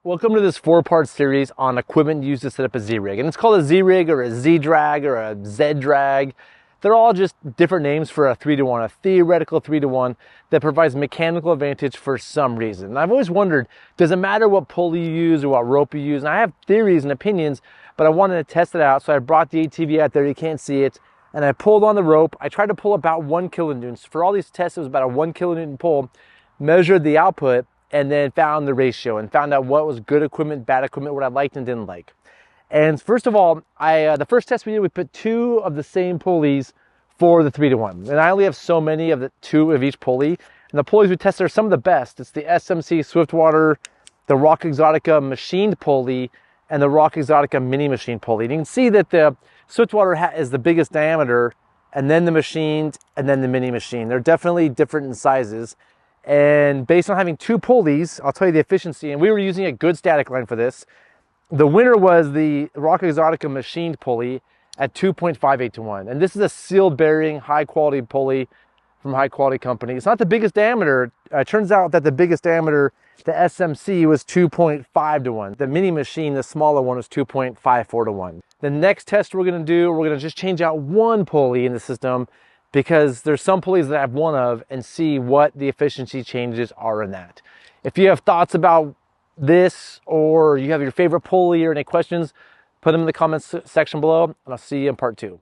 Welcome to this four-part series on equipment used to set up a Z-rig. And it's called a Z-rig or a Z-drag or a Z-drag. They're all just different names for a 3-to-1, a theoretical 3-to-1 that provides mechanical advantage for some reason. And I've always wondered, does it matter what pulley you use or what rope you use? And I have theories and opinions, but I wanted to test it out. So I brought the ATV out there, you can't see it, and I pulled on the rope. I tried to pull about 1 kilonewtons. For all these tests, it was about a 1 kilonewton pull, measured the output, and then found the ratio and found out what was good equipment, bad equipment, what I liked and didn't like. And first of all, the first test we did, we put 2 of the same pulleys for the 3-to-1. And I only have so many of the 2 of each pulley. And the pulleys we tested are some of the best. It's the SMC Swiftwater, the Rock Exotica machined pulley, and the Rock Exotica mini machine pulley. And you can see that the Swiftwater is the biggest diameter, and then the machined, and then the mini machine. They're definitely different in sizes. And based on having 2 pulleys, I'll tell you the efficiency, and we were using a good static line for this. The winner was the Rock Exotica machined pulley at 2.58 to 1. And this is a sealed bearing, high quality pulley from a high quality company. It's not the biggest diameter. It turns out that the biggest diameter, the SMC, was 2.5 to 1. The mini machine, the smaller one, was 2.54 to 1. The next test we're gonna do, we're gonna just change out 1 pulley in the system, because there's some pulleys that I have 1 of, and see what the efficiency changes are in that. If you have thoughts about this, or you have your favorite pulley or any questions, put them in the comments section below, and I'll see you in part 2.